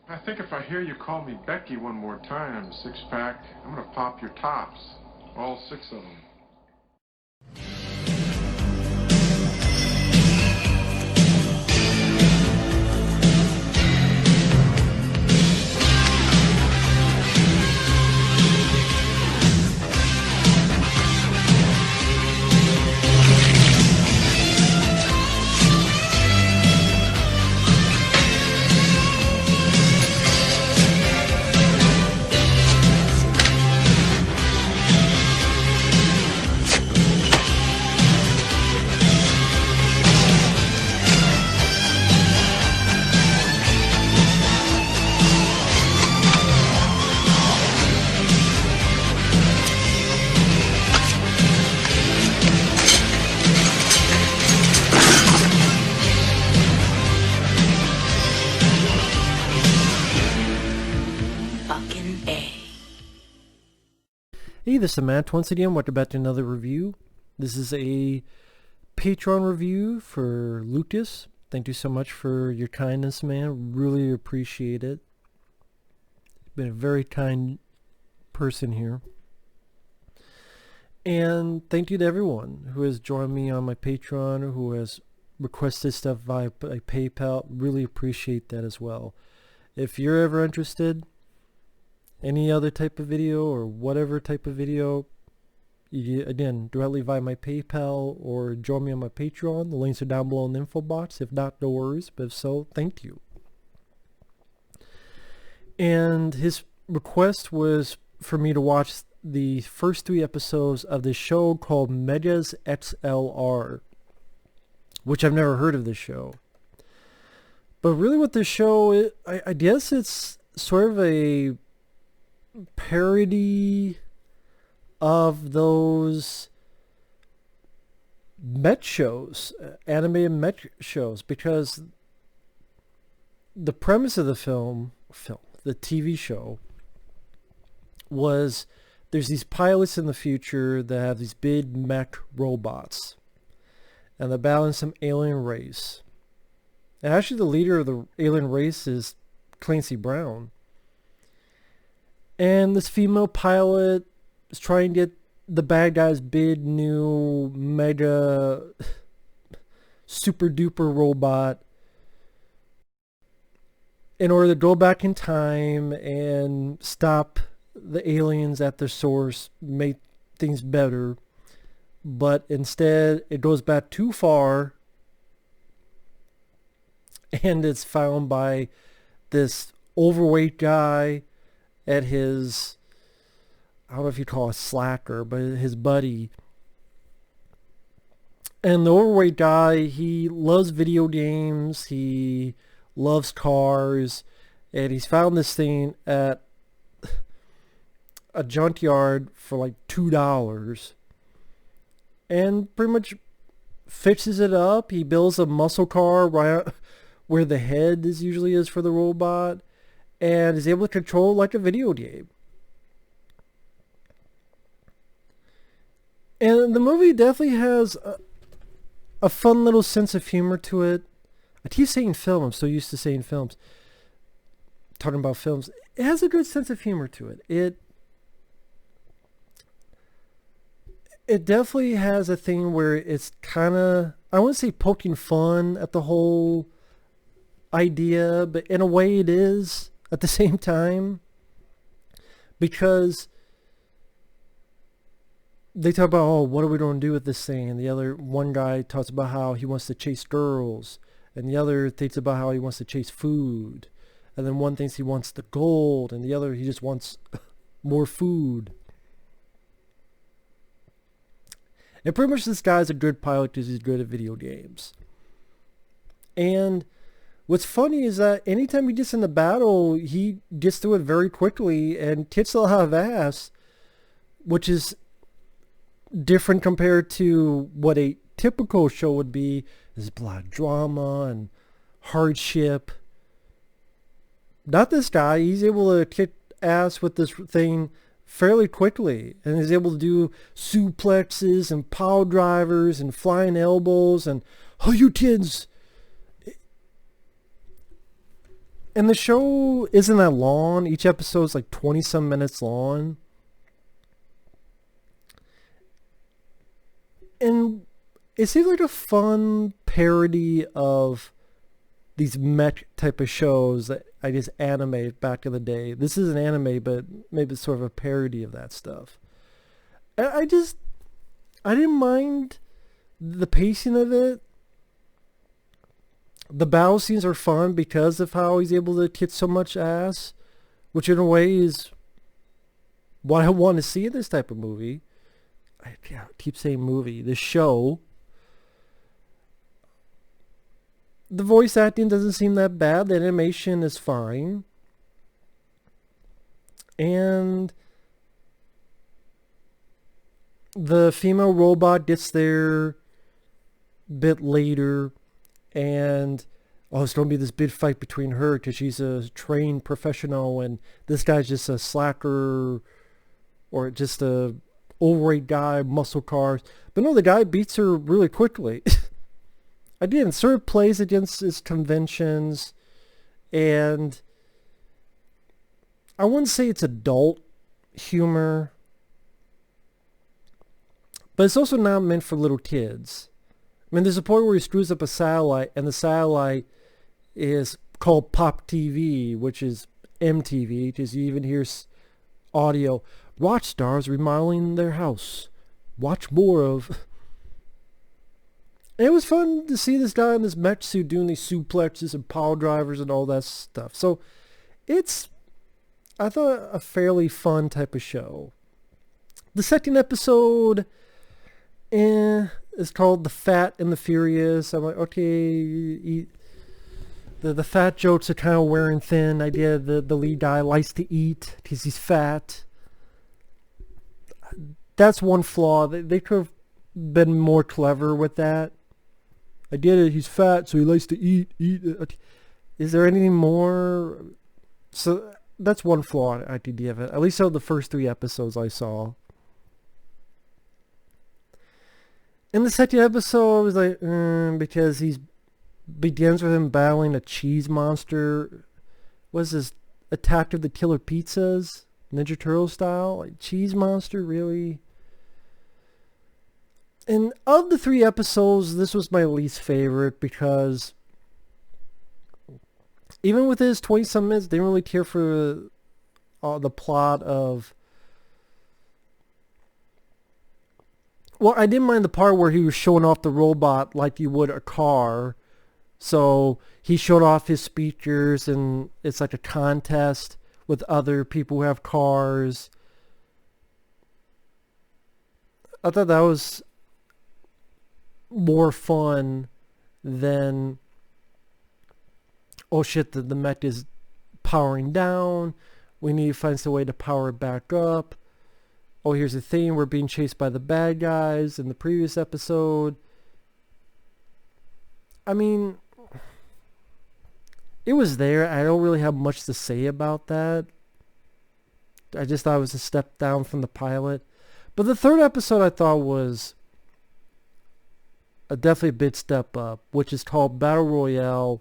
I think if I hear you call me Becky one more time, six-pack, I'm gonna pop your tops. All six of them. Hey, this is Matt once again. Welcome back to another review. This is a Patreon review for Lucas. Thank you so much for your kindness, man. Really appreciate it. Been a very kind person here. And thank you to everyone who has joined me on my Patreon, who has requested stuff via PayPal. Really appreciate that as well. If you're ever interested, any other type of video or whatever type of video, again, directly via my PayPal or join me on my Patreon. The links are down below in the info box. If not, no worries. But if so, thank you. And his request was for me to watch the first 3 episodes of this show called Mechanized XLR, which I've never heard of this show. But really what this show, I guess it's sort of a parody of those mech shows, animated mech shows, because the premise of the the TV show was there's these pilots in the future that have these big mech robots and they're battling some alien race. And actually the leader of the alien race is Clancy Brown. And this female pilot is trying to get the bad guy's big new mega super duper robot in order to go back in time and stop the aliens at their source, make things better. But instead it goes back too far and it's found by this overweight guy at his, I don't know if you call it slacker, but his buddy. And the overweight guy, he loves video games, he loves cars, and he's found this thing at a junkyard for like $2 and pretty much fixes it up. He builds a muscle car right where the head usually is for the robot, and is able to control it like a video game. And the movie definitely has a fun little sense of humor to it. I keep saying film, I'm so used to saying films. Talking about films. It has a good sense of humor to it. It definitely has a thing where it's kind of, I wouldn't say poking fun at the whole idea, but in a way it is at the same time, because they talk about, oh, what are we going to do with this thing? And the other one guy talks about how he wants to chase girls, and the other thinks about how he wants to chase food, and then one thinks he wants the gold, and the other he just wants more food. And pretty much this guy's a good pilot because he's good at video games. And what's funny is that anytime he gets in the battle, he gets through it very quickly and kicks a lot of ass, which is different compared to what a typical show would be. There's a lot of drama and hardship. Not this guy. He's able to kick ass with this thing fairly quickly, and he's able to do suplexes and pile drivers and flying elbows and, oh, you kids. And the show isn't that long. Each episode's like 20 some minutes long. And it seems like a fun parody of these mech type of shows that I just animated back in the day. This is an anime, but maybe it's sort of a parody of that stuff. I didn't mind the pacing of it. The battle scenes are fun because of how he's able to kick so much ass, which in a way is what I want to see in this type of movie. I keep saying movie. The show. The voice acting doesn't seem that bad. The animation is fine. And the female robot gets there a bit later. And it's going to be this big fight between her because she's a trained professional and this guy's just a slacker or just a overweight guy, muscle cars. But no, the guy beats her really quickly. Again, sort of plays against his conventions, and I wouldn't say it's adult humor, but it's also not meant for little kids. I mean, there's a point where he screws up a satellite, and the satellite is called Pop TV, which is MTV, because you even hear audio. Watch stars remodeling their house. Watch more of... It was fun to see this guy in this mech suit doing these suplexes and power drivers and all that stuff. So it's, I thought, a fairly fun type of show. The second episode is called The Fat and the Furious. I'm like, okay, the fat jokes are kind of wearing thin. Idea the lead guy likes to eat because he's fat. That's one flaw. They could have been more clever with that. I get it, he's fat, so he likes to eat. Is there anything more? So that's one flaw I could give it. At least out of the first 3 episodes I saw. In the second episode, I was like, because he begins with him battling a cheese monster. What is this? Attack of the Killer Pizzas? Ninja Turtle style? Like, cheese monster, really? And of the 3 episodes, this was my least favorite because even with his 20-some minutes, they didn't really care for the plot of... Well, I didn't mind the part where he was showing off the robot like you would a car. So he showed off his speakers and it's like a contest with other people who have cars. I thought that was more fun than, oh shit, the mech is powering down, we need to find some way to power it back up. Oh, here's the thing, we're being chased by the bad guys in the previous episode. I mean, it was there. I don't really have much to say about that. I just thought it was a step down from the pilot. But the third episode I thought was definitely a big step up, which is called Battle Royale.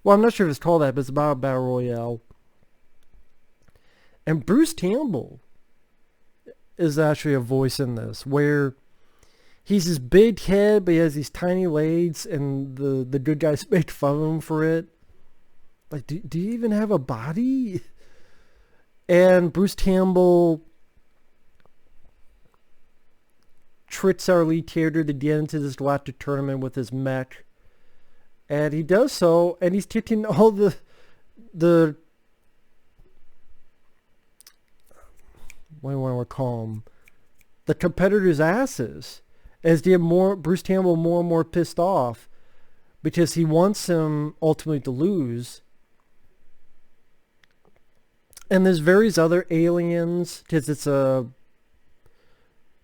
Well, I'm not sure if it's called that, but it's about Battle Royale. And Bruce Campbell is actually a voice in this, where he's this big head, but he has these tiny legs, and the good guys make fun of him for it. Like, do you even have a body? And Bruce Campbell tricks our lead character to get into this galactic tournament with his mech. And he does so, and he's kicking all the what do I want to call them? The competitors' asses. As they get Bruce Campbell more and more pissed off because he wants him ultimately to lose. And there's various other aliens because it's a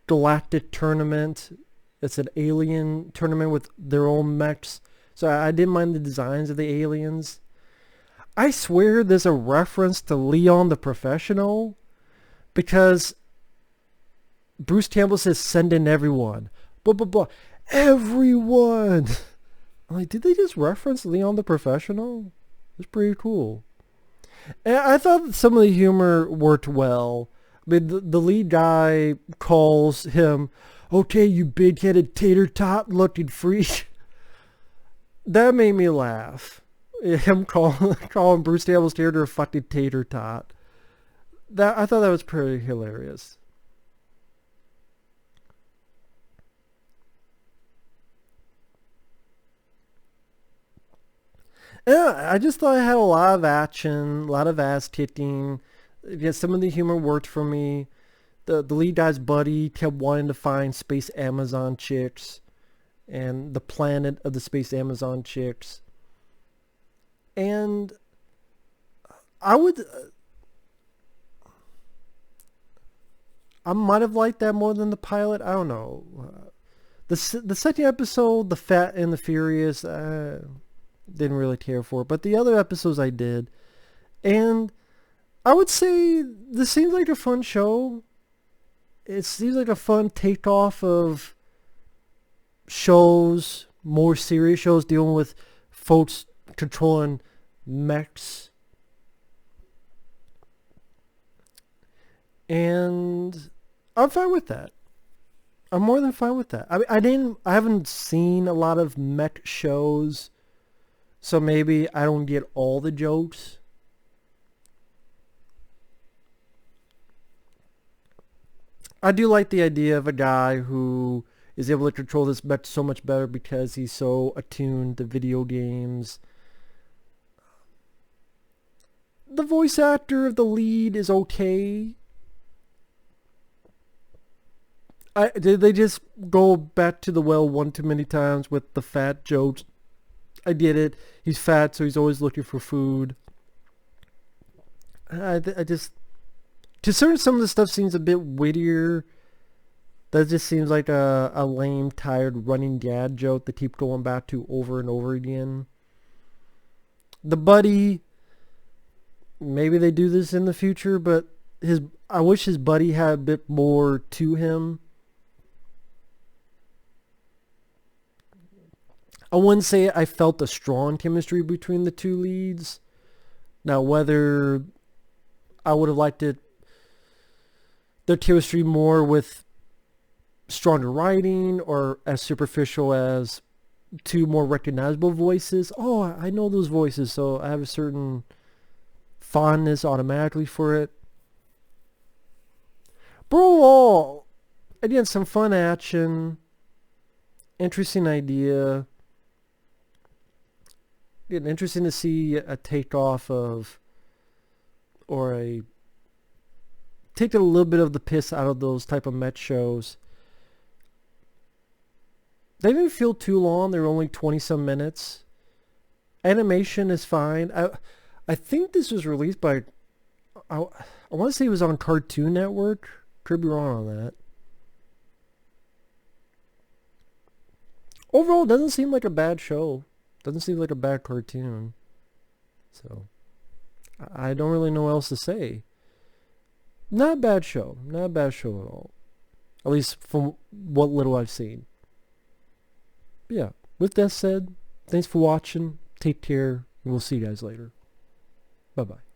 galactic tournament. It's an alien tournament with their own mechs. So I didn't mind the designs of the aliens. I swear there's a reference to Leon the Professional because Bruce Campbell says send in everyone. Blah, blah, blah. Everyone! I'm like, did they just reference Leon the Professional? It was pretty cool. And I thought some of the humor worked well. I mean, the lead guy calls him, "Okay, you big-headed tater tot looking freak." That made me laugh. Him calling Bruce Campbell's character a fucking tater tot. I thought that was pretty hilarious. Yeah, I just thought I had a lot of action, a lot of ass kicking. Yeah, some of the humor worked for me. The lead guy's buddy kept wanting to find space Amazon chicks and the planet of the space Amazon chicks. And I might have liked that more than the pilot. I don't know. The second episode, The Fat and the Furious, didn't really care for it. But the other episodes I did. And I would say this seems like a fun show. It seems like a fun takeoff of shows, more serious shows dealing with folks controlling mechs. And I'm fine with that. I'm more than fine with that. I haven't seen a lot of mech shows, so maybe I don't get all the jokes. I do like the idea of a guy who is able to control this mech so much better because he's so attuned to video games. The voice actor of the lead is okay. Did they just go back to the well one too many times with the fat jokes? I get it. He's fat, so he's always looking for food. I just... Considering some of the stuff seems a bit wittier, that just seems like a lame, tired, running gag joke they keep going back to over and over again. The buddy, maybe they do this in the future, but I wish his buddy had a bit more to him. I wouldn't say I felt a strong chemistry between the two leads. Now, whether I would have liked their chemistry more with stronger writing or as superficial as two more recognizable voices. Oh, I know those voices, so I have a certain fondness automatically for it. But overall, again, some fun action, interesting idea. Again, interesting to see a takeoff of, or take a little bit of the piss out of those type of mech shows. They didn't feel too long. They were only 20-some minutes. Animation is fine. I think this was released by... I want to say it was on Cartoon Network. Could be wrong on that. Overall, it doesn't seem like a bad show. Doesn't seem like a bad cartoon. So, I don't really know what else to say. Not a bad show. Not a bad show at all. At least from what little I've seen. But yeah, with that said, thanks for watching. Take care, and we'll see you guys later. Bye-bye.